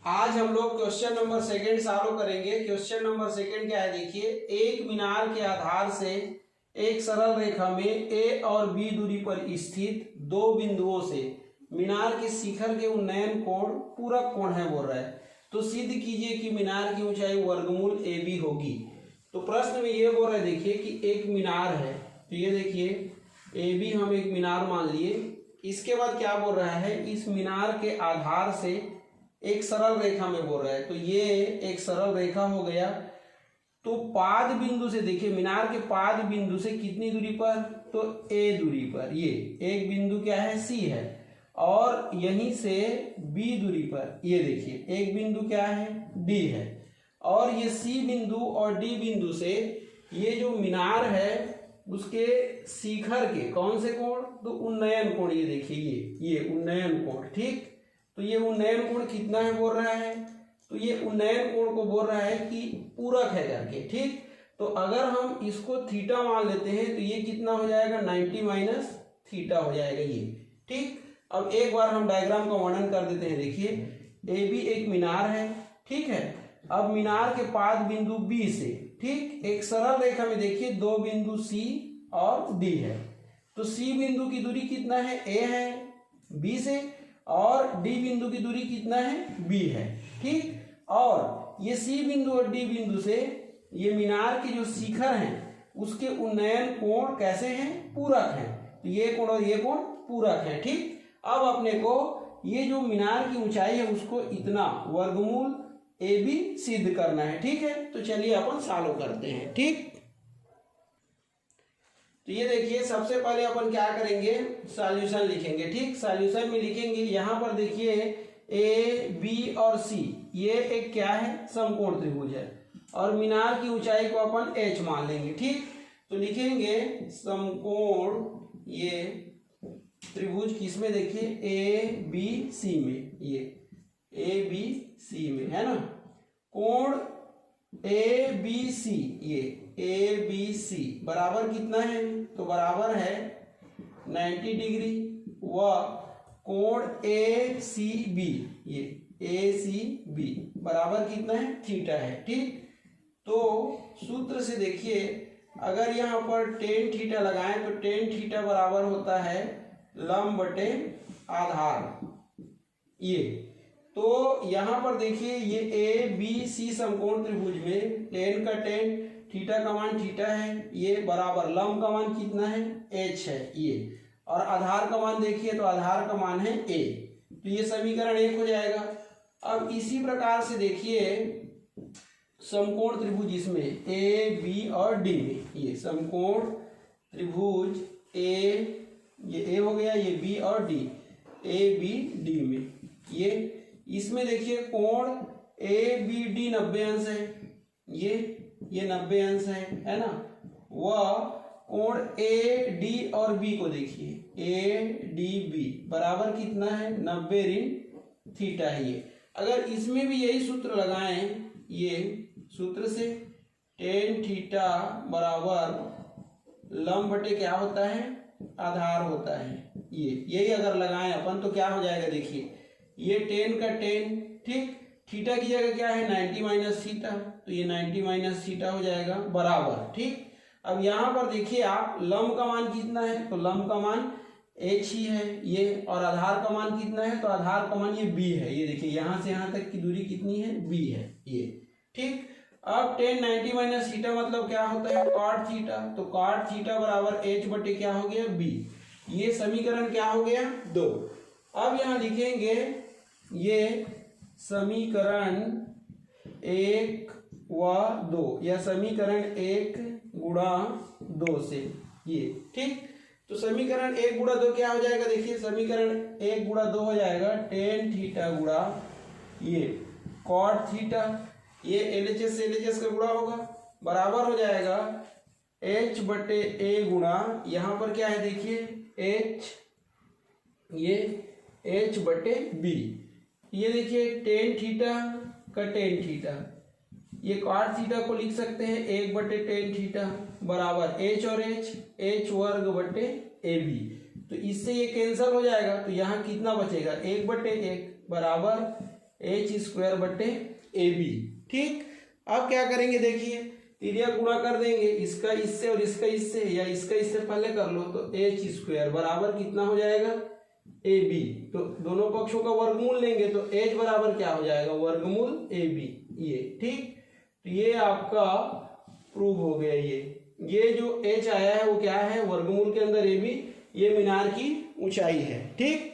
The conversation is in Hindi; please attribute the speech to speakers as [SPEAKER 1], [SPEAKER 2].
[SPEAKER 1] आज हम लोग क्वेश्चन नंबर सेकंड सॉल्व करेंगे। क्वेश्चन नंबर सेकंड क्या है देखिए, एक मीनार के आधार से एक सरल रेखा में ए और बी दूरी पर स्थित दो बिंदुओं से मीनार के शिखर के उन्नयन कोण पूरक कोण है बोल रहा है। तो सिद्ध कीजिए कि मीनार की ऊंचाई वर्गमूल ए बी होगी। तो प्रश्न में ये बोल रहा है देखिए कि एक मीनार है, तो ये देखिए ए बी हम एक मीनार मान लिए। इसके बाद क्या बोल रहा है, इस मीनार के आधार से एक सरल रेखा में बोल रहा है। तो ये एक सरल रेखा हो गया। तो पाद बिंदु से देखिए, मीनार के पाद बिंदु से कितनी दूरी पर, तो ए दूरी पर ये एक बिंदु क्या है, सी है, और यहीं से बी दूरी पर ये देखिए एक बिंदु क्या है, डी है, और ये सी बिंदु और डी बिंदु से ये जो मीनार है उसके शिखर के कौन से कोण, तो उन्नयन कोण, ये देखिए ये उन्नयन कोण। ठीक, तो ये उन्नयन कोण कितना है बोल रहा है, तो ये उन्नयन कोण को बोल रहा है कि पूरक है करके। ठीक, तो अगर हम इसको थीटा मान लेते हैं तो ये कितना हो जाएगा, 90 माइनस थीटा हो जाएगा ये। ठीक, अब एक बार हम डायग्राम का वर्णन कर देते हैं। देखिए ए बी एक मीनार है, ठीक है। अब मीनार के पाद बिंदु बी से, ठीक, एक सरल रेखा में देखिए दो बिंदु सी और डी है। तो सी बिंदु की दूरी कितना है, ए है बी से, और डी बिंदु की दूरी कितना है, बी है। ठीक, और ये सी बिंदु और डी बिंदु से ये मीनार के जो शिखर हैं उसके उन्नयन कोण कैसे हैं, पूरक हैं। तो ये कोण और ये कोण पूरक है। ठीक, अब अपने को ये जो मीनार की ऊंचाई है उसको इतना वर्गमूल ए बी सिद्ध करना है। ठीक है, तो चलिए अपन सॉल्व करते हैं। ठीक, तो ये देखिए सबसे पहले अपन क्या करेंगे, सॉल्यूशन लिखेंगे। ठीक, सॉल्यूशन में लिखेंगे, यहाँ पर देखिए ए बी और सी ये एक क्या है, समकोण त्रिभुज है, और मीनार की ऊंचाई को अपन एच मान लेंगे। ठीक, तो लिखेंगे समकोण ये त्रिभुज किसमें, देखिए ए बी सी में, ये ए बी सी में है ना। कोण ए बी सी, ये ए बी सी बराबर कितना है, तो बराबर है 90 डिग्री, व कोण ए सी बी, ये ए सी बी बराबर कितना है, थीटा है। ठीक, तो सूत्र से देखिए अगर यहाँ पर टेन थीटा लगाएं तो टेन थीटा बराबर होता है लंब बटे आधार। ये तो यहाँ पर देखिए ये ए बी सी समकोण त्रिभुज में टेन का टेन, थीटा का मान थीटा है, ये बराबर लंब का मान कितना है, एच है ये, और आधार का मान देखिए तो आधार का मान है ए। तो ये समीकरण एक हो जाएगा। अब इसी प्रकार से देखिए समकोण त्रिभुज इसमें ए बी और डी में, ये समकोण त्रिभुज ये ए हो गया, ये बी और डी, ए बी डी में, ये इसमें देखिए कोण ए बी डी 90 अंश है, ये 90 अंश है ना। वह कोण ए डी और बी को देखिए ए डी बी बराबर कितना है, 90 ऋण थीटा है ये। अगर इसमें भी यही सूत्र लगाएं, ये सूत्र से टेन थीटा बराबर लंब बटे क्या होता है, आधार होता है। ये यही अगर लगाएं अपन तो क्या हो जाएगा, देखिए ये टेन का टेन, ठीक, थीटा की जगह क्या है 90 माइनस थीटा, तो ये 90 माइनस थीटा हो जाएगा बराबर। ठीक, अब यहाँ पर देखिए आप लंब का मान कितना है, तो लंब का मान एच ही है ये, और आधार का मान कितना है, तो आधार का मान ये बी है। ये देखिए यहाँ से यहाँ तक की दूरी कितनी है, बी है ये। ठीक, अब टेन 90 माइनस थीटा मतलब क्या होता है, कॉट थीटा, तो कॉट थीटा बराबर एच बटे क्या हो गया, बी। ये समीकरण क्या हो गया, 2। अब यहाँ लिखेंगे ये समीकरण 1 व 2, या समीकरण 1 गुणा 2 से ये। ठीक, तो समीकरण 1 गुणा 2 क्या हो जाएगा, देखिए समीकरण 1 गुणा 2 हो जाएगा टेन थीटा गुणा ये कॉट थीटा, ये एलएचएस से एलएचएस का गुणा होगा, बराबर हो जाएगा एच बटे ए गुणा, यहाँ पर क्या है देखिए एच, ये एच बटे बी, ये देखिए टेन थीटा का टेन थीटा, ये कॉट थीटा को लिख सकते हैं 1 बटे टेन थीटा बराबर एच और एच वर्ग बटे ए बी। तो इससे ये कैंसिल हो जाएगा, तो यहाँ कितना बचेगा, 1 बटे 1 बराबर h² बटे AB। ठीक, अब क्या करेंगे देखिए, तिर्यक गुणा कर देंगे, इसका इससे और इसका इससे, या इसका इससे पहले कर लो, तो h² बराबर कितना हो जाएगा AB। तो दोनों पक्षों का वर्गमूल लेंगे तो h बराबर क्या हो जाएगा, वर्गमूल AB ये। ठीक, तो ये आपका प्रूव हो गया। ये जो h आया है वो क्या है, वर्गमूल के अंदर AB, ये मीनार की ऊंचाई है। ठीक।